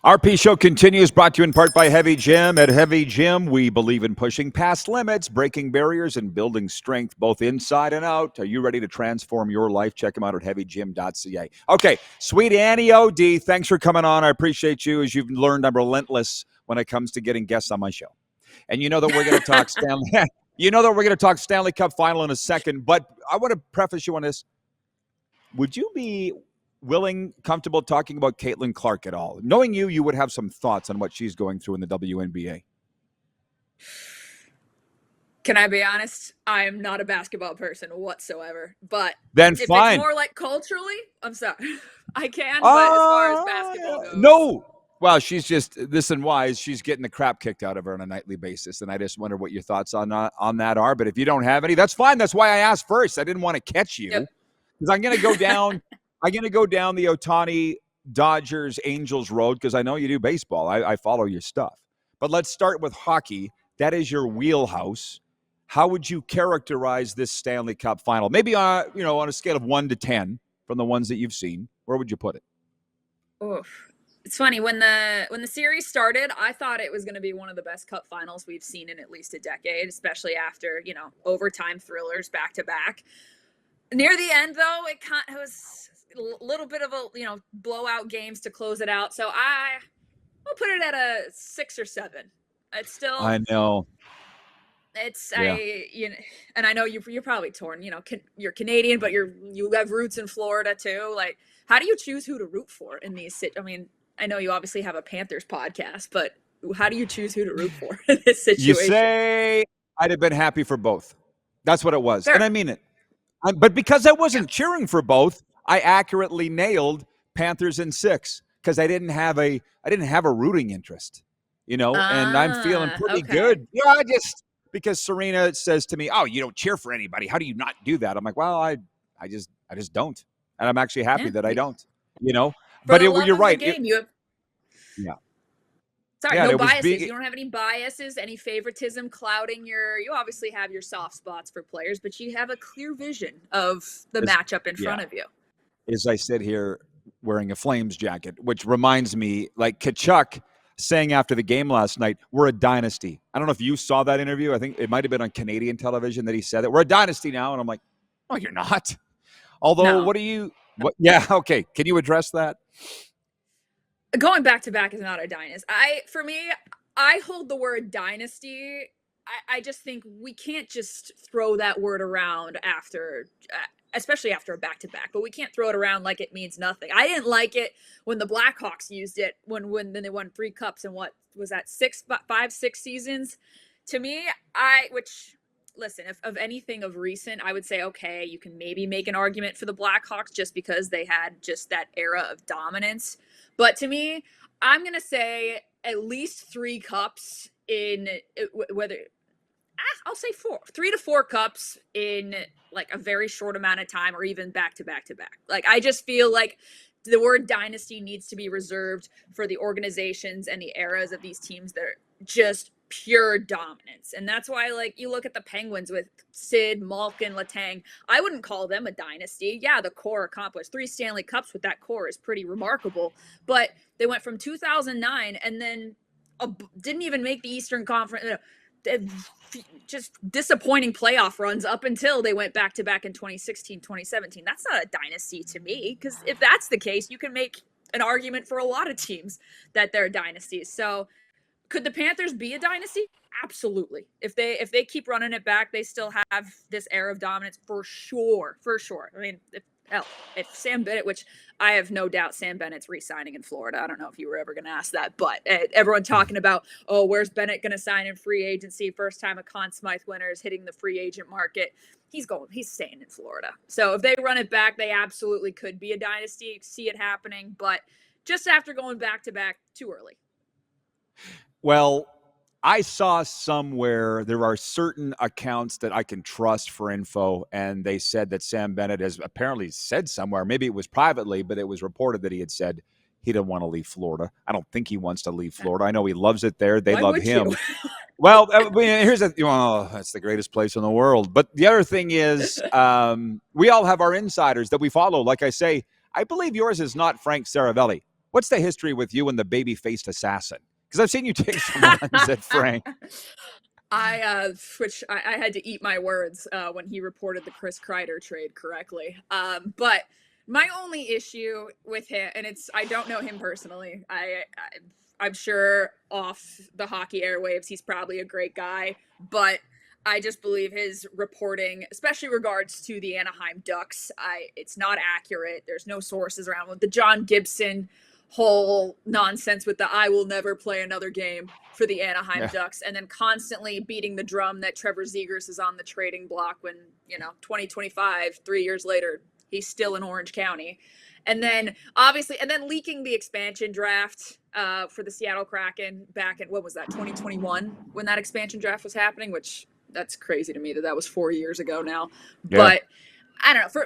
RP Show continues, brought to you in part by Heavy Gym. At Heavy Gym, we believe in pushing past limits, breaking barriers, and building strength both inside and out. Are you ready to transform your life? Check them out at heavygym.ca. Okay, sweet Annie OD, thanks for coming on. I appreciate you. As you've learned, I'm relentless when it comes to getting guests on my show. And you know that we're going to talk Stanley. You know that we're going to talk Stanley Cup Final in a second. But I want to preface you on this. Would you be comfortable talking about Caitlin Clark at all? Knowing you, you would have some thoughts on what she's going through in the WNBA. Can I be honest? I am not a basketball person whatsoever. But then if fine. It's more like culturally, I'm sorry. I can, but as far as basketball goes. No. Well, she's just, listen, wise, she's getting the crap kicked out of her on a nightly basis. And I just wonder what your thoughts on that are. But if you don't have any, that's fine. That's why I asked first. I didn't want to catch you. Because I'm going to go down. I'm going to go down the Ohtani, Dodgers, Angels road because I know you do baseball. I follow your stuff. But let's start with hockey. That is your wheelhouse. How would you characterize this Stanley Cup final? Maybe on a scale of 1 to 10 from the ones that you've seen. Where would you put it? Oof. It's funny, when the series started, I thought it was going to be one of the best Cup finals we've seen in at least a decade, especially after, overtime thrillers back to back. Near the end, though, it was a little bit of a, blowout games to close it out. So I'll put it at a 6 or 7. It's still. I know. It's and I know you're probably torn. You're Canadian, but you have roots in Florida too. Like, how do you choose who to root for in these? I mean, I know you obviously have a Panthers podcast, but how do you choose who to root for in this situation? You say I'd have been happy for both. That's what it was, and I mean it. But because I wasn't cheering for both, I accurately nailed Panthers in 6 because I didn't have a rooting interest, and I'm feeling pretty good. Yeah, because Serena says to me, "Oh, you don't cheer for anybody. How do you not do that?" I'm like, "Well, I just don't," and I'm actually happy that I don't. But you're right. Sorry, no biases. You don't have any biases, any favoritism clouding you obviously have your soft spots for players, but you have a clear vision of the matchup in front of you. As I sit here wearing a Flames jacket, which reminds me, like Kachuk saying after the game last night, we're a dynasty. I don't know if you saw that interview. I think it might have been on Canadian television that he said that. We're a dynasty now. And I'm like, no, you're not. Although, yeah, okay. Can you address that? Going back to back is not a dynasty. For me, I hold the word dynasty. I just think we can't just throw that word around especially after a back-to-back, but we can't throw it around like it means nothing. I didn't like it when the Blackhawks used it when they won 3 cups in what was that 5, 6 seasons. To me, listen, if of anything of recent, I would say, okay, you can maybe make an argument for the Blackhawks just because they had just that era of dominance. But to me, I'm going to say at least 3 cups I'll say 4, 3 to 4 cups in like a very short amount of time, or even back to back to back. Like, I just feel like the word dynasty needs to be reserved for the organizations and the eras of these teams that are just pure dominance. And that's why, like, you look at the Penguins with Sid, Malkin, Letang. I wouldn't call them a dynasty. Yeah, the core accomplished 3 Stanley Cups with that core is pretty remarkable. But they went from 2009 and then didn't even make the Eastern Conference. Just disappointing playoff runs up until they went back to back in 2016, 2017. That's not a dynasty to me, because if that's the case, you can make an argument for a lot of teams that they're dynasties. So could the Panthers be a dynasty? Absolutely. If they keep running it back, they still have this era of dominance for sure. I mean, if Sam Bennett, which I have no doubt Sam Bennett's re-signing in Florida. I don't know if you were ever going to ask that, but everyone talking about, oh, where's Bennett going to sign in free agency? First time a Conn Smythe winner is hitting the free agent market. He's staying in Florida. So if they run it back, they absolutely could be a dynasty. See it happening, but just after going back to back, too early. Well, I saw somewhere there are certain accounts that I can trust for info, and they said that Sam Bennett has apparently said somewhere, maybe it was privately, but it was reported that he had said he didn't want to leave Florida. I don't think he wants to leave Florida. I know he loves it there. They love him. Well, that's the greatest place in the world. But the other thing is, we all have our insiders that we follow. Like I say, I believe yours is not Frank Saravelli. What's the history with you and the baby-faced assassin? Because I've seen you take some runs at Frank. I had to eat my words when he reported the Chris Kreider trade correctly. But my only issue with him, and I don't know him personally. I'm sure off the hockey airwaves, he's probably a great guy, but I just believe his reporting, especially regards to the Anaheim Ducks, it's not accurate. There's no sources around with the John Gibson whole nonsense with the I will never play another game for the Anaheim Ducks, and then constantly beating the drum that Trevor Zegras is on the trading block when, 2025, 3 years later, he's still in Orange County. And then obviously, and then leaking the expansion draft for the Seattle Kraken back in, what was that, 2021, when that expansion draft was happening, which that's crazy to me that was 4 years ago now. Yeah. But I don't know.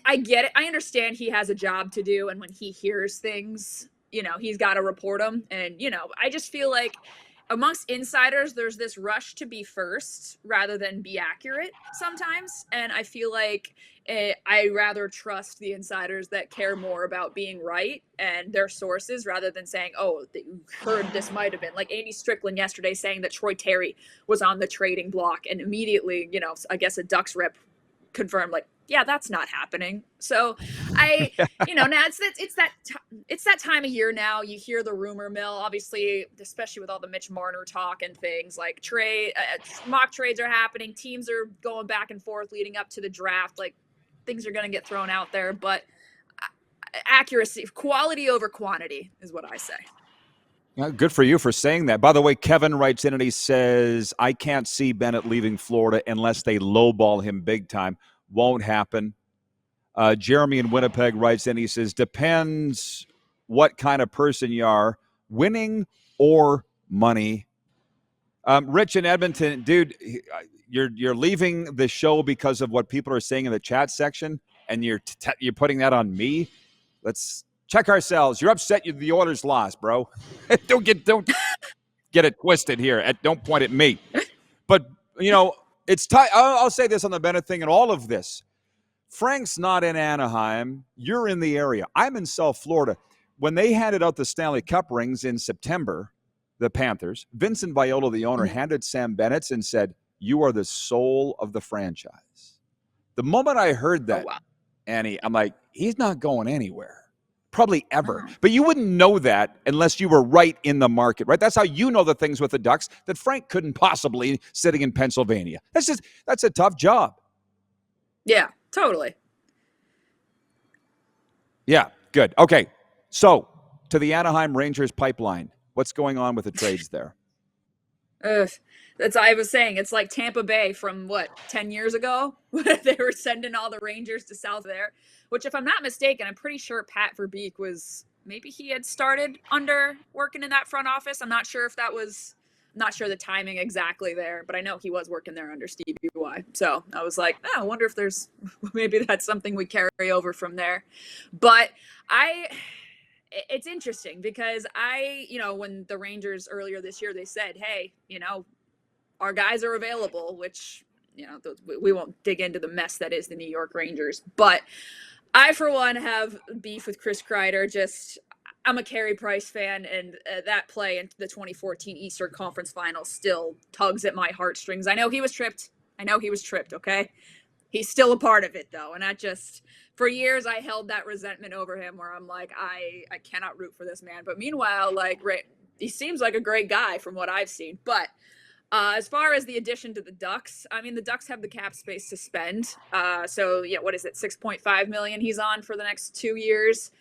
I get it. I understand he has a job to do, and when he hears things, he's got to report them. And I just feel like amongst insiders, there's this rush to be first rather than be accurate sometimes. And I feel like I rather trust the insiders that care more about being right and their sources rather than saying, oh, you heard this might have been. Like Andy Strickland yesterday saying that Troy Terry was on the trading block, and immediately, I guess a Ducks rep confirmed, like, yeah, that's not happening. So now it's that time of year now. You hear the rumor mill, obviously, especially with all the Mitch Marner talk and things like mock trades are happening. Teams are going back and forth leading up to the draft. Like, things are going to get thrown out there, but accuracy, quality over quantity is what I say. Good for you for saying that. By the way, Kevin writes in and he says, I can't see Bennett leaving Florida unless they lowball him big time. Won't happen. Jeremy in Winnipeg writes in, he says, depends what kind of person you are, winning or money. Rich in Edmonton, dude, you're leaving the show because of what people are saying in the chat section, and you're putting that on me. Let's check ourselves. You're upset the Oilers lost, bro. Don't get it twisted here. Don't point at me. But, it's time. I'll say this on the Bennett thing and all of this. Frank's not in Anaheim. You're in the area. I'm in South Florida. When they handed out the Stanley Cup rings in September, the Panthers, Vincent Viola, the owner, handed Sam Bennett and said, you are the soul of the franchise. The moment I heard that, Annie, I'm like, he's not going anywhere. Probably ever. But you wouldn't know that unless you were right in the market, right? That's how you know the things with the Ducks that Frank couldn't possibly sitting in Pennsylvania. That's a tough job. Yeah, totally. Yeah, good. Okay, so to the Anaheim Rangers pipeline, what's going on with the trades there? I was saying, it's like Tampa Bay from 10 years ago? They were sending all the Rangers to South there, which, if I'm not mistaken, I'm pretty sure Pat Verbeek maybe he had started working in that front office. I'm not sure the timing exactly there, but I know he was working there under Steve UI. So I was like, I wonder if maybe that's something we carry over from there. But it's interesting because when the Rangers earlier this year, they said, hey, our guys are available, which, we won't dig into the mess that is the New York Rangers. But I, for one, have beef with Chris Kreider. I'm a Carey Price fan, and that play in the 2014 Eastern Conference Finals still tugs at my heartstrings. I know he was tripped, okay? He's still a part of it, though, and for years, I held that resentment over him where I'm like, I cannot root for this man. But meanwhile, he seems like a great guy from what I've seen. But as far as the addition to the Ducks, the Ducks have the cap space to spend. So, what is it, $6.5 million he's on for the next 2 years?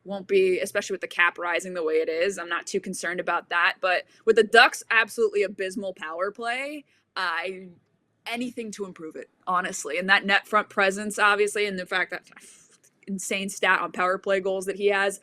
Won't be, especially with the cap rising the way it is. I'm not too concerned about that. But with the Ducks' absolutely abysmal power play, anything to improve it, honestly. And that net front presence, obviously, and the fact that insane stat on power play goals that he has,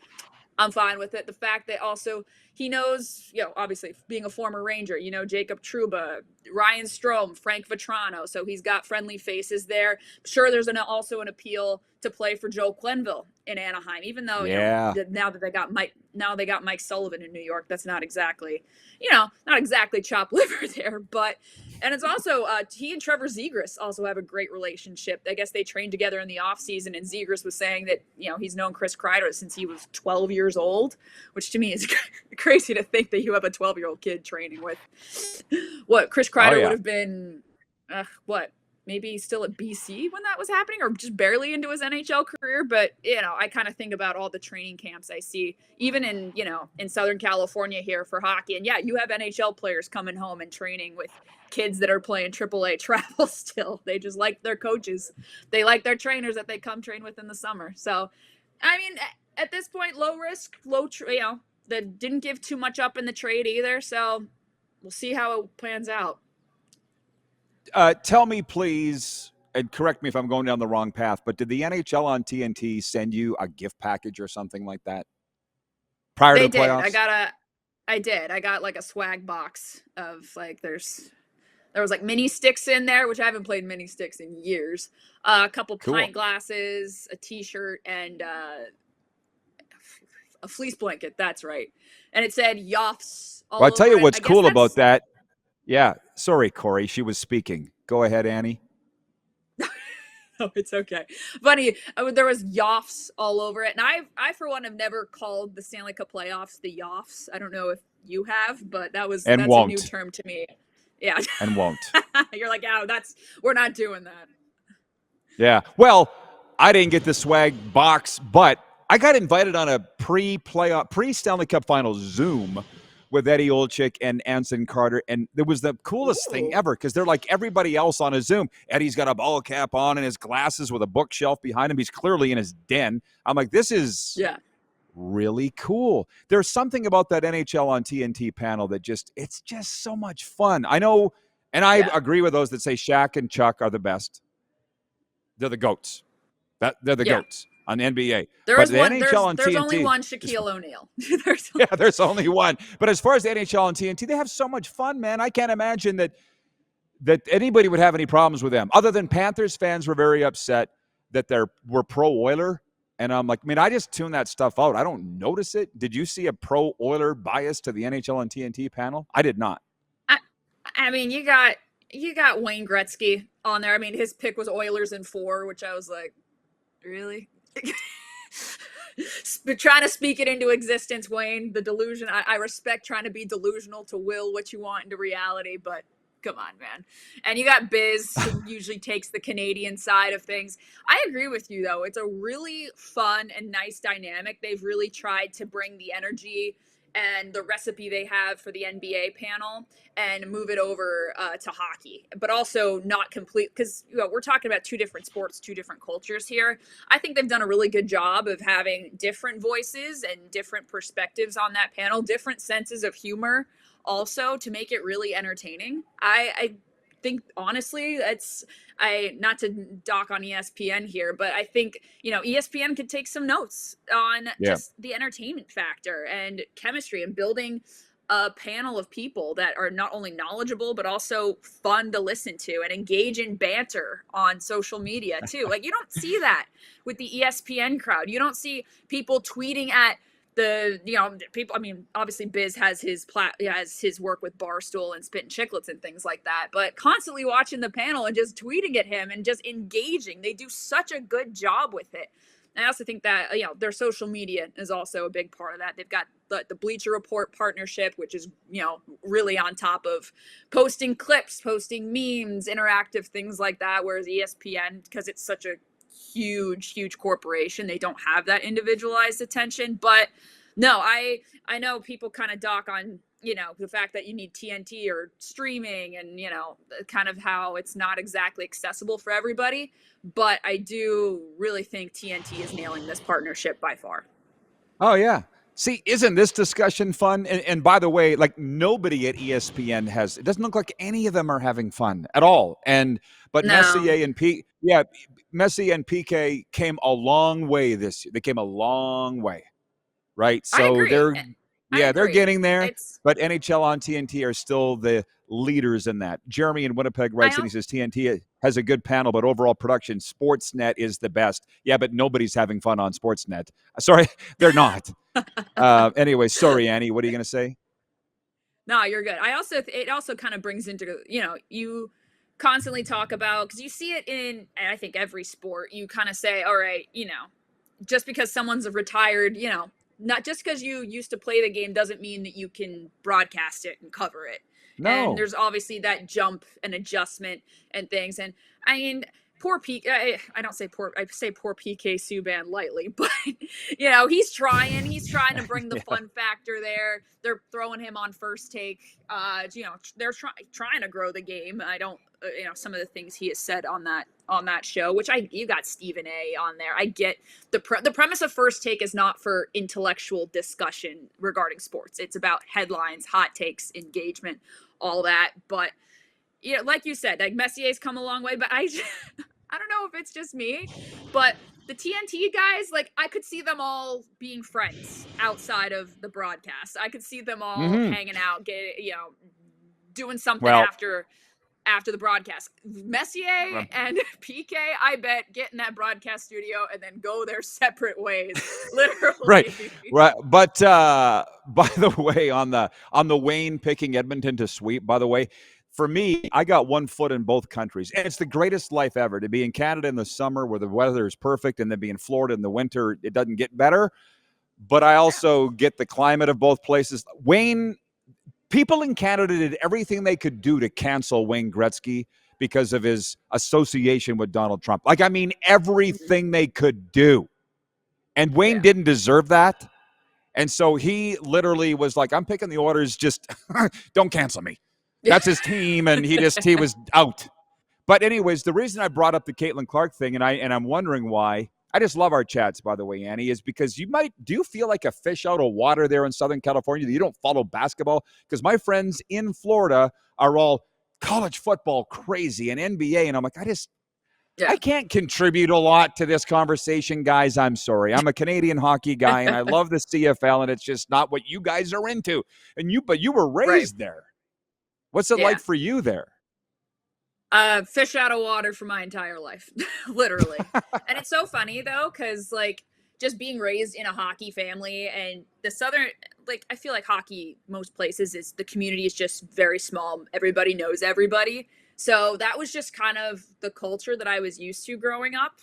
I'm fine with it. The fact that also he knows, obviously being a former Ranger, Jacob Trouba, Ryan Strome, Frank Vetrano. So he's got friendly faces there. Sure, there's also an appeal to play for Joe Quenneville in Anaheim, even though now that they got Mike Sullivan in New York, that's not exactly, not exactly chopped liver there. But And it's also he and Trevor Zegras also have a great relationship. I guess they trained together in the offseason, and Zegras was saying that he's known Chris Kreider since he was 12 years old, which to me is crazy to think that you have a 12-year-old kid training with what Chris Oh Kreider would yeah. have been. What, maybe still at BC when that was happening, or just barely into his NHL career. But I kind of think about all the training camps I see, even in Southern California here for hockey. And yeah, you have NHL players coming home and training with kids that are playing AAA travel still. They just like their coaches. They like their trainers that they come train with in the summer. So, I mean, at this point, low risk, that didn't give too much up in the trade either. So we'll see how it plans out. Tell me, please, and correct me if I'm going down the wrong path, but did the NHL on TNT send you a gift package or something like that prior to They the did. playoffs? I did. I got like a swag box of like there was like mini sticks in there, which I haven't played mini sticks in years. A couple Cool. pint glasses, a t-shirt, and a fleece blanket. That's right. And it said Yoffs all Well, I'll tell over you it. what's I guess cool about that's that. Yeah. Sorry, Corey. She was speaking. Go ahead, Annie. oh, it's okay. Funny, there was Yoffs all over it, and I for one have never called the Stanley Cup playoffs the Yoffs. I don't know if you have, but And that's a new won't. term to me. Yeah, And won't. you're like, oh, we're not doing that. Yeah. Well, I didn't get the swag box, but I got invited on a pre-Stanley Cup Finals Zoom with Eddie Olczyk and Anson Carter, and it was the coolest thing Ooh, ever because they're like everybody else on a Zoom. Eddie's got a ball cap on and his glasses with a bookshelf behind him. He's clearly in his den. I'm like, this is yeah, really cool. There's something about that NHL on TNT panel that it's just so much fun. I know, and I yeah, agree with those that say Shaq and Chuck are the best. They're the goats. They're the yeah. goats on the NBA. There But is the one. NHL on There's only TNT one is Shaquille O'Neal. there's yeah, there's only one. But as far as the NHL on TNT, they have so much fun, man. I can't imagine that anybody would have any problems with them. Other than Panthers fans were very upset that we're pro Oiler. And I'm like, I just tune that stuff out. I don't notice it. Did you see a pro Oiler bias to the NHL on TNT panel? I did not. I, I mean, you got Wayne Gretzky on there. I mean, his pick was Oilers in 4, which I was like, really? Trying to speak it into existence, Wayne. The delusion. I respect trying to be delusional to will what you want into reality, but come on, man. And you got Biz, who usually takes the Canadian side of things. I agree with you, though. It's a really fun and nice dynamic. They've really tried to bring the energy and the recipe they have for the NBA panel and move it over to hockey, but also not complete because we're talking about two different sports, two different cultures here. I think they've done a really good job of having different voices and different perspectives on that panel, different senses of humor also to make it really entertaining. I think honestly that's I not to dock on ESPN here, but I think ESPN could take some notes on Yeah. just the entertainment factor and chemistry and building a panel of people that are not only knowledgeable but also fun to listen to and engage in banter on social media too. Like you don't see that with the ESPN crowd. You don't see people tweeting at the people. I mean, obviously Biz has his work with Barstool and Spit and Chicklets and things like that, but constantly watching the panel and just tweeting at him and just engaging, they do such a good job with it. And I also think that their social media is also a big part of that. They've got the Bleacher Report partnership, which is really on top of posting clips, posting memes, interactive things like that, whereas ESPN, because it's such a huge corporation, they don't have that individualized attention. But no, I know people kind of dock on the fact that you need TNT or streaming and kind of how it's not exactly accessible for everybody, but I do really think TNT is nailing this partnership by far. Oh yeah. See, isn't this discussion fun? And by the way, like nobody at ESPN it doesn't look like any of them are having fun at all. But No, Messi and PK came a long way this year. They came a long way, right? I So agree. I they're agree. getting there. It's But NHL on TNT are still the leaders in that. Jeremy in Winnipeg I writes and he says TNT has a good panel, but overall production, Sportsnet is the best. Yeah, but nobody's having fun on Sportsnet. Sorry, they're not. Anyway, sorry, Annie. What are you going to say? No, you're good. It also kind of brings into, you constantly talk about, because you see it in, I think, every sport. You kind of say, all right, just because someone's retired, not just because you used to play the game doesn't mean that you can broadcast it and cover it. And No. there's obviously that jump and adjustment and things. And I mean, poor PK, I don't say poor, I say poor PK Subban lightly, but he's trying to bring the Yeah. fun factor there. They're throwing him on First Take. They're trying to grow the game. I don't, some of the things he has said on that show, which you got Stephen A on there. I get the premise of First Take is not for intellectual discussion regarding sports. It's about headlines, hot takes, engagement, all that. But like you said, like Messier's come a long way, but I don't know if it's just me, but the TNT guys, like I could see them all being friends outside of the broadcast. I could see them all hanging out, doing something Well, after the broadcast. Messier and PK, I bet, get in that broadcast studio and then go their separate ways, literally. Right. But by the way, on the Wayne picking Edmonton to sweep, by the way, for me, I got one foot in both countries. And it's the greatest life ever to be in Canada in the summer where the weather is perfect, and then be in Florida in the winter, it doesn't get better. But I also get the climate of both places. Wayne, people in Canada did everything they could do to cancel Wayne Gretzky because of his association with Donald Trump. Like, I mean, everything they could do. And Wayne didn't deserve that. And so he literally was like, I'm picking the Oilers, just don't cancel me. That's his team, and he was out. But anyways, the reason I brought up the Caitlin Clark thing, and I'm wondering why, I just love our chats, by the way, Annie, is because do you feel like a fish out of water there in Southern California that you don't follow basketball? Because my friends in Florida are all college football crazy and NBA, and I'm like, I can't contribute a lot to this conversation, guys. I'm sorry. I'm a Canadian hockey guy, and I love the CFL, and it's just not what you guys are into. But you were raised there. What's it like for you there? Fish out of water for my entire life, literally. And it's so funny though, because like just being raised in a hockey family, and the Southern, like I feel like hockey most places is the community is just very small. Everybody knows everybody. So that was just kind of the culture that I was used to growing up.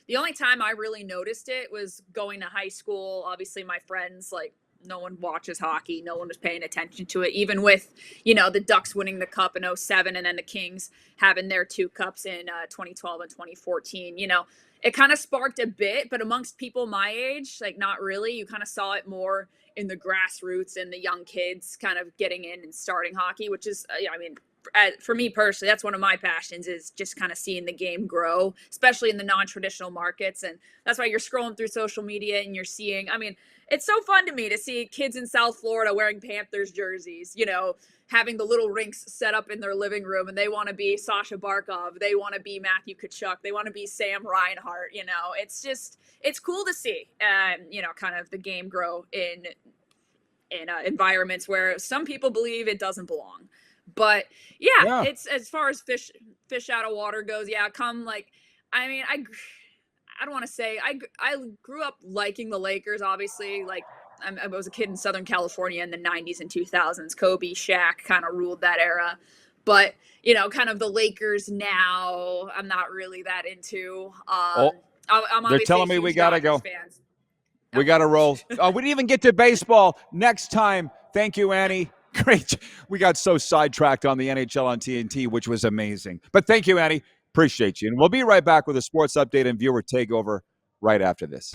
The only time I really noticed it was going to high school. Obviously my friends, like, no one watches hockey. No one was paying attention to it, even with, the Ducks winning the cup in 07 and then the Kings having their 2 cups in 2012 and 2014. It kind of sparked a bit, but amongst people my age, like not really. You kind of saw it more in the grassroots and the young kids kind of getting in and starting hockey, which is, for me personally, that's one of my passions, is just kind of seeing the game grow, especially in the non-traditional markets. And that's why you're scrolling through social media and you're seeing, it's so fun to me to see kids in South Florida wearing Panthers jerseys, having the little rinks set up in their living room, and they want to be Sasha Barkov. They want to be Matthew Tkachuk. They want to be Sam Reinhart. It's cool to see, kind of the game grow in environments where some people believe it doesn't belong. But it's, as far as fish out of water goes. Yeah. I don't want to say I grew up liking the Lakers, obviously. Like I was a kid in Southern California in the 90s and 2000s. Kobe, Shaq kind of ruled that era. But, kind of the Lakers now, I'm not really that into. I'm they're telling me we got to go. Fans. We got to roll. We didn't even get to baseball. Next time. Thank you, Annie. Great. We got so sidetracked on the NHL on TNT, which was amazing. But thank you, Annie. Appreciate you. And we'll be right back with a sports update and viewer takeover right after this.